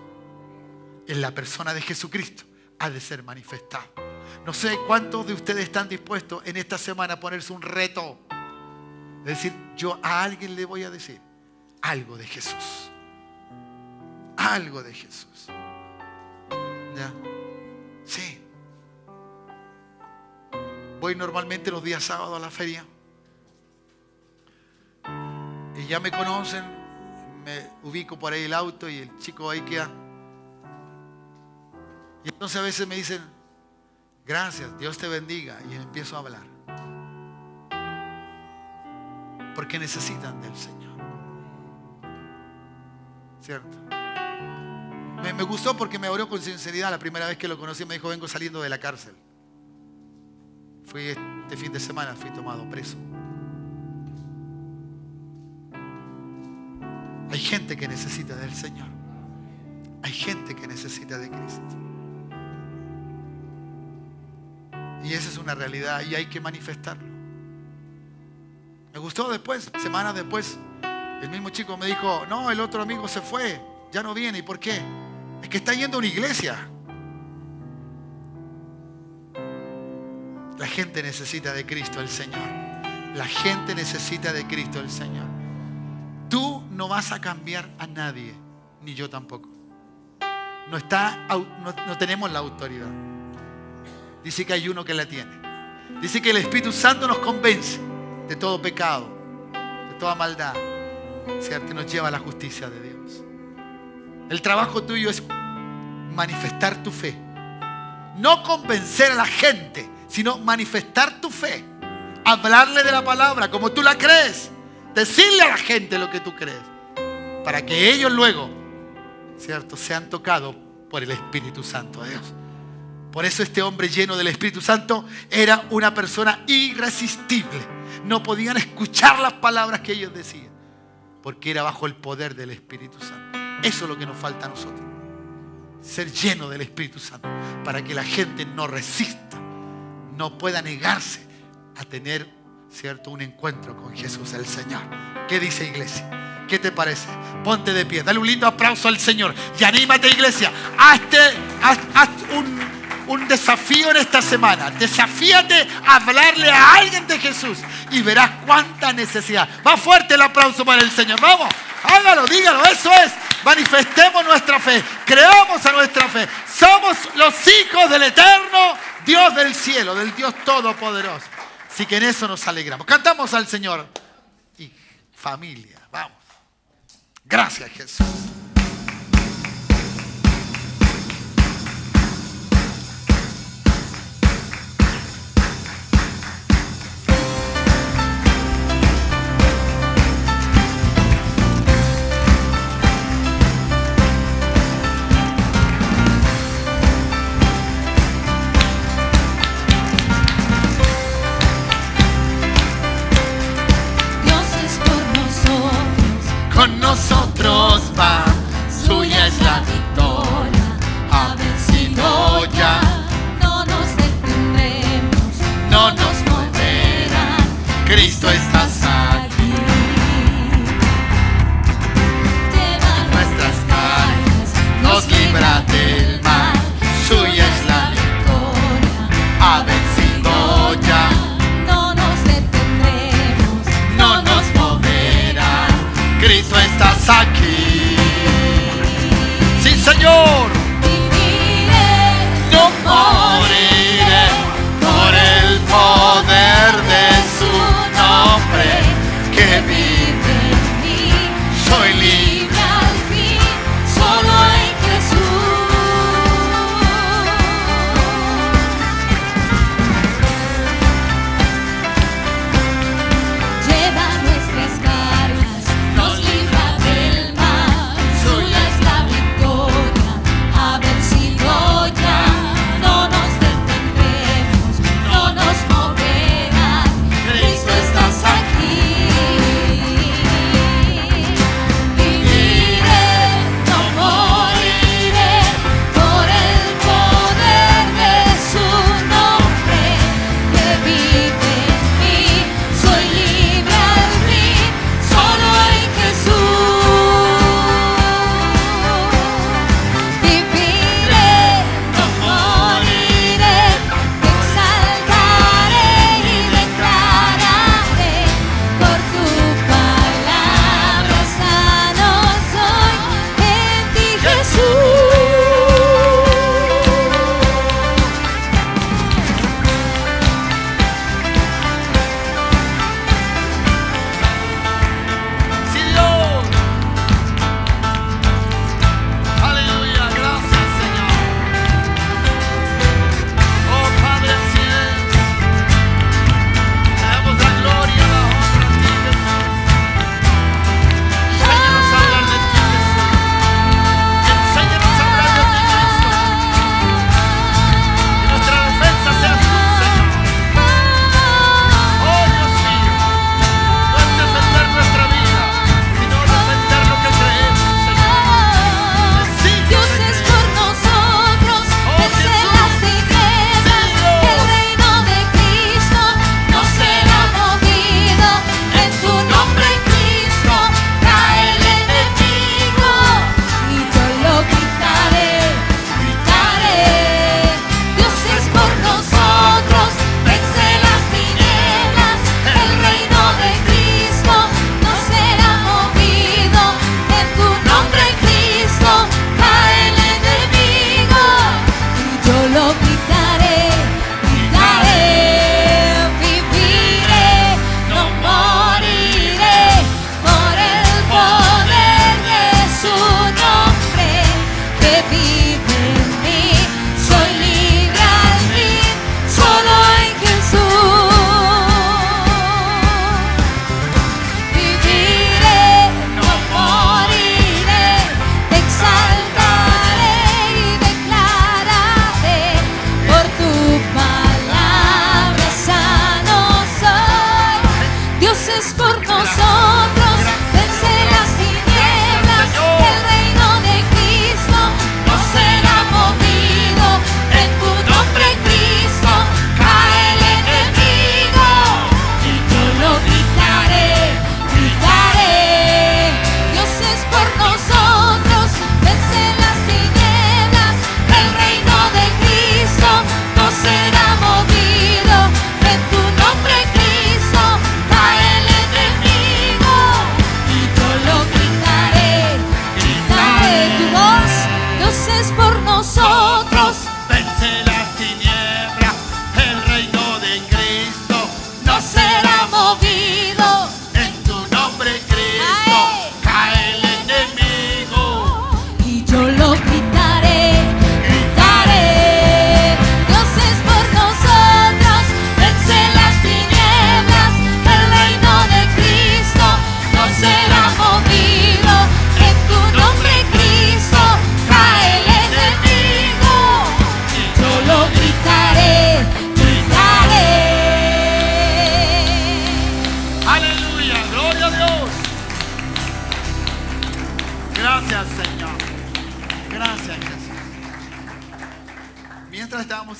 En la persona de Jesucristo ha de ser manifestado. No sé cuántos de ustedes están dispuestos en esta semana a ponerse un reto. Es decir, yo a alguien le voy a decir algo de Jesús. Algo de Jesús. ¿Ya? Sí. Voy normalmente los días sábados a la feria. Y ya me conocen, me ubico por ahí el auto y el chico ahí queda. Y entonces a veces me dicen, gracias, Dios te bendiga. Y empiezo a hablar. Porque necesitan del Señor. ¿Cierto? Me gustó porque me oró con sinceridad. La primera vez que lo conocí me dijo, vengo saliendo de la cárcel. Fui este fin de semana, fui tomado preso. Hay gente que necesita del Señor. Hay gente que necesita de Cristo. Y esa es una realidad y hay que manifestarlo. Me gustó después, semanas después, el mismo chico me dijo, no, el otro amigo se fue, ya no viene. ¿Y por qué? Es que está yendo a una iglesia. La gente necesita de Cristo el Señor. La gente necesita de Cristo el Señor. Tú no vas a cambiar a nadie, ni yo tampoco. No tenemos la autoridad. Dice que hay uno que la tiene. Dice que el Espíritu Santo nos convence de todo pecado, de toda maldad, ¿cierto? Y nos lleva a la justicia de Dios. El trabajo tuyo es manifestar tu fe. No convencer a la gente, sino manifestar tu fe. Hablarle de la palabra como tú la crees. Decirle a la gente lo que tú crees. Para que ellos luego, ¿cierto?, sean tocados por el Espíritu Santo de Dios. Por eso este hombre lleno del Espíritu Santo era una persona irresistible. No podían escuchar las palabras que ellos decían, porque era bajo el poder del Espíritu Santo. Eso es lo que nos falta a nosotros. Ser lleno del Espíritu Santo, para que la gente no resista, no pueda negarse a tener, ¿cierto?, un encuentro con Jesús el Señor. ¿Qué dice, iglesia? ¿Qué te parece? Ponte de pie, dale un lindo aplauso al Señor y anímate, iglesia. Haz un desafío en esta semana. Desafíate a hablarle a alguien de Jesús y verás cuánta necesidad. Más fuerte el aplauso para el Señor. Vamos, hágalo, dígalo. Eso es. Manifestemos nuestra fe. Creamos a nuestra fe. Somos los hijos del eterno Dios del cielo, del Dios todopoderoso. Así que en eso nos alegramos. Cantamos al Señor. Y familia, vamos. Gracias, Jesús. Con nosotros va.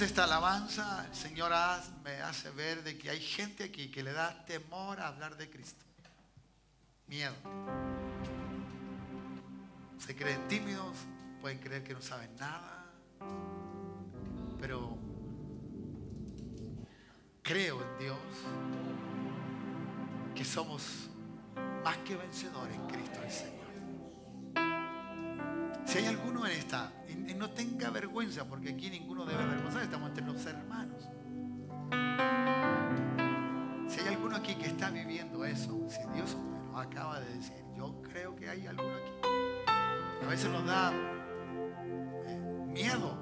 esta alabanza, el Señor me hace ver de que hay gente aquí que le da temor a hablar de Cristo. Miedo. Se creen tímidos, pueden creer que no saben nada, pero creo en Dios que somos más que vencedores en Cristo el Señor. Si hay alguno en esta, y no tenga vergüenza, porque aquí ninguno debe avergonzar, estamos entre los hermanos. Si hay alguno aquí que está viviendo eso, si Dios me lo acaba de decir, yo creo que hay alguno aquí. A veces nos da miedo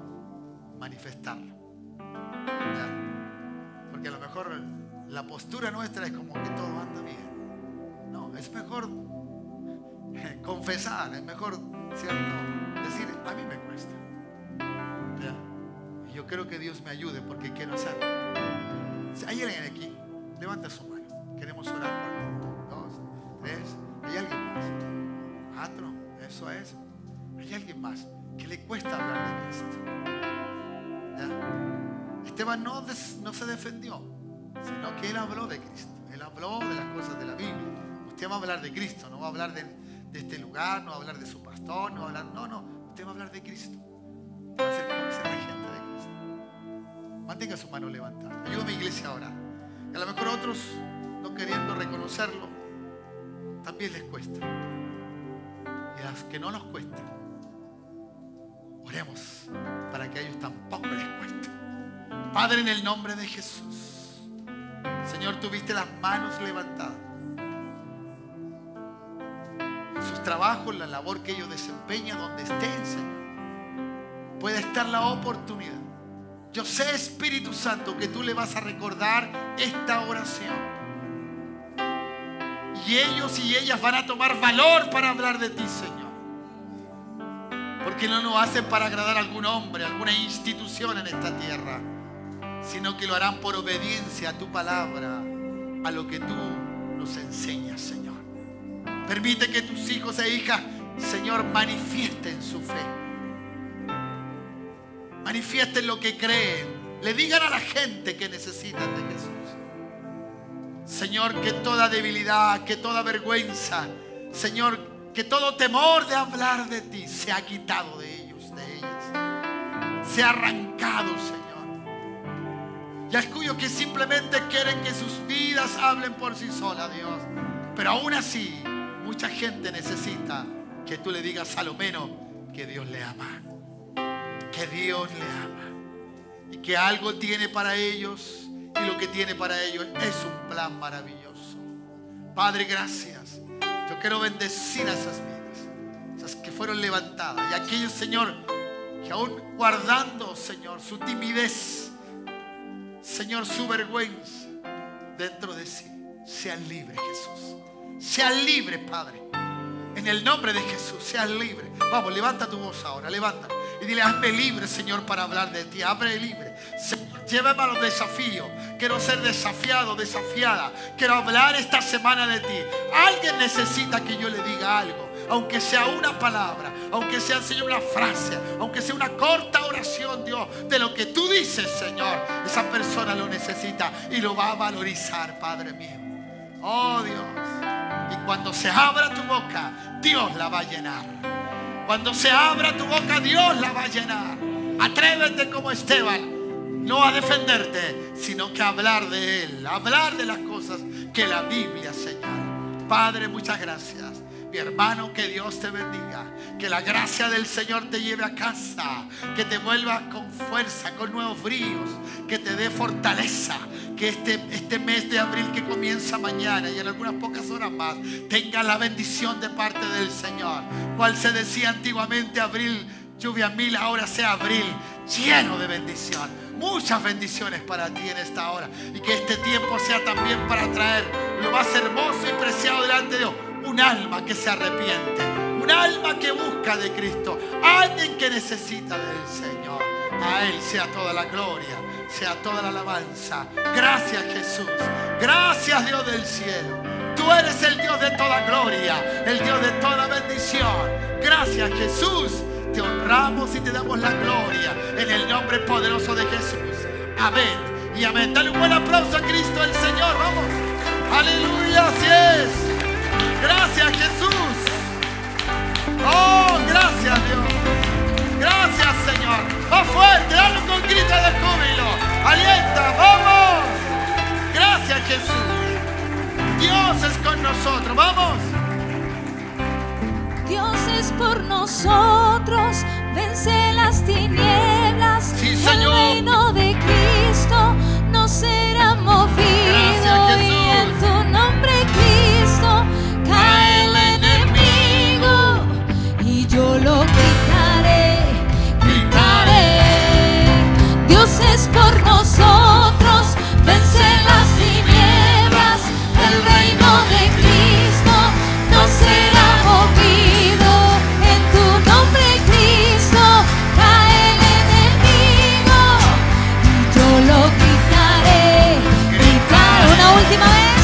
manifestarlo, ¿ya? Porque a lo mejor la postura nuestra es como que todo anda bien. No, es mejor confesar, es mejor, ¿cierto? Decir, a mí me cuesta, ¿ya? Y yo creo que Dios me ayude porque quiero hacerlo. Si hay alguien aquí, levanta su mano. Queremos orar por ti. 2, 3. ¿Hay alguien más? 4. Eso es. ¿Hay alguien más que le cuesta hablar de Cristo? ¿Ya? Esteban no se defendió, sino que él habló de Cristo. Él habló de las cosas de la Biblia. Usted va a hablar de Cristo, no va a hablar de este lugar, no va a hablar de su pastor, no va a hablar, no, usted va a hablar de Cristo. Va a ser regente de Cristo. Mantenga su mano levantada. Ayúdame, iglesia, ahora. Y a lo mejor otros, no queriendo reconocerlo, también les cuesta. Y a los que no nos cuesta, oremos para que a ellos tampoco les cueste. Padre, en el nombre de Jesús, Señor, tú viste las manos levantadas. En sus trabajos, la labor que ellos desempeñan, donde estén, Señor, puede estar la oportunidad. Yo sé, Espíritu Santo, que tú le vas a recordar esta oración. Y ellos y ellas van a tomar valor para hablar de ti, Señor. Porque no lo hacen para agradar a algún hombre, a alguna institución en esta tierra, sino que lo harán por obediencia a tu palabra, a lo que tú nos enseñas, Señor. Permite que tus hijos e hijas, Señor, manifiesten su fe. Manifiesten lo que creen. Le digan a la gente que necesitan de Jesús. Señor, que toda debilidad, que toda vergüenza, Señor, que todo temor de hablar de ti se ha quitado de ellos, de ellas. Se ha arrancado, Señor. Y aquellos que simplemente quieren que sus vidas hablen por sí solas, Dios. Pero aún así, mucha gente necesita que tú le digas a lo menos que Dios le ama. Que Dios le ama. Y que algo tiene para ellos. Y lo que tiene para ellos es un plan maravilloso. Padre, gracias. Yo quiero bendecir a esas vidas, esas que fueron levantadas. Y aquellos, Señor, que aún guardando, Señor, su timidez, Señor, su vergüenza dentro de sí, sean libres, Jesús. Sean libres, Padre. En el nombre de Jesús, sean libres. Vamos, levanta tu voz ahora, levanta. Y dile, hazme libre, Señor, para hablar de ti. Hazme libre. Señor, llévame a los desafíos. Quiero ser desafiado, desafiada. Quiero hablar esta semana de ti. Alguien necesita que yo le diga algo. Aunque sea una palabra, aunque sea, Señor, una frase, aunque sea una corta oración, Dios, de lo que tú dices, Señor. Esa persona lo necesita y lo va a valorizar, Padre mío. Oh, Dios. Y cuando se abra tu boca, Dios la va a llenar. Cuando se abra tu boca, Dios la va a llenar. Atrévete como Esteban, no a defenderte, sino que a hablar de Él, a hablar de las cosas que la Biblia señala. Padre, muchas gracias. Mi hermano, que Dios te bendiga. Que la gracia del Señor te lleve a casa. Que te vuelva con fuerza, con nuevos bríos. Que te dé fortaleza. Que este mes de abril que comienza mañana y en algunas pocas horas más, tenga la bendición de parte del Señor. Cual se decía antiguamente, abril, lluvia mil, ahora sea abril lleno de bendición. Muchas bendiciones para ti en esta hora. Y que este tiempo sea también para traer lo más hermoso y preciado delante de Dios. Un alma que se arrepiente, un alma que busca de Cristo, alguien que necesita del Señor. A Él sea toda la gloria, sea toda la alabanza. Gracias, Jesús. Gracias, Dios del cielo. Tú eres el Dios de toda gloria, el Dios de toda bendición. Gracias, Jesús. Te honramos y te damos la gloria en el nombre poderoso de Jesús. Amén y amén. Dale un buen aplauso a Cristo el Señor. Vamos. Aleluya, así es. Gracias, Jesús. Oh, gracias, Dios. Gracias, Señor. Más fuerte, dale con grito de júbilo. Alienta, vamos. Gracias, Jesús. Dios es con nosotros. Vamos. Dios es por nosotros, vence las tinieblas. Sí, Señor. El reino de Cristo no será movido. Gracias, Jesús. Y en tu nombre, Cristo, cae el enemigo. Y yo lo gritaré, gritaré. Dios es por nosotros, vence las tinieblas. El reino de Cristo no será movido. Última vez,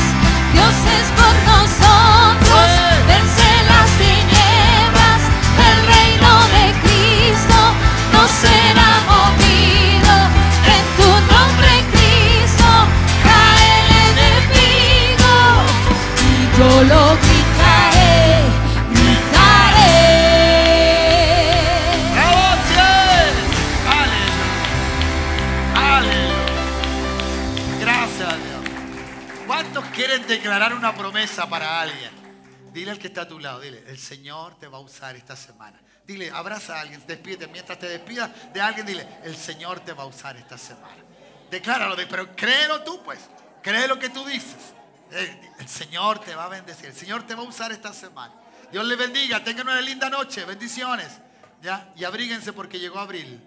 Dios es por nosotros, vence las tinieblas, el reino de Cristo no será movido, en tu nombre, Cristo, cae el enemigo, y yo lo gritaré, gritaré. ¡Gracias! ¡Aleluya! ¡Aleluya! Gracias a Dios. ¿Cuántos quieren declarar una promesa para alguien? Dile al que está a tu lado, dile, el Señor te va a usar esta semana. Dile, abraza a alguien, despídete. Mientras te despidas de alguien, dile, el Señor te va a usar esta semana. Decláralo, pero créelo tú, pues. Cree lo que tú dices. El Señor te va a bendecir. El Señor te va a usar esta semana. Dios les bendiga. Tengan una linda noche. Bendiciones. ¿Ya? Y abríguense porque llegó abril.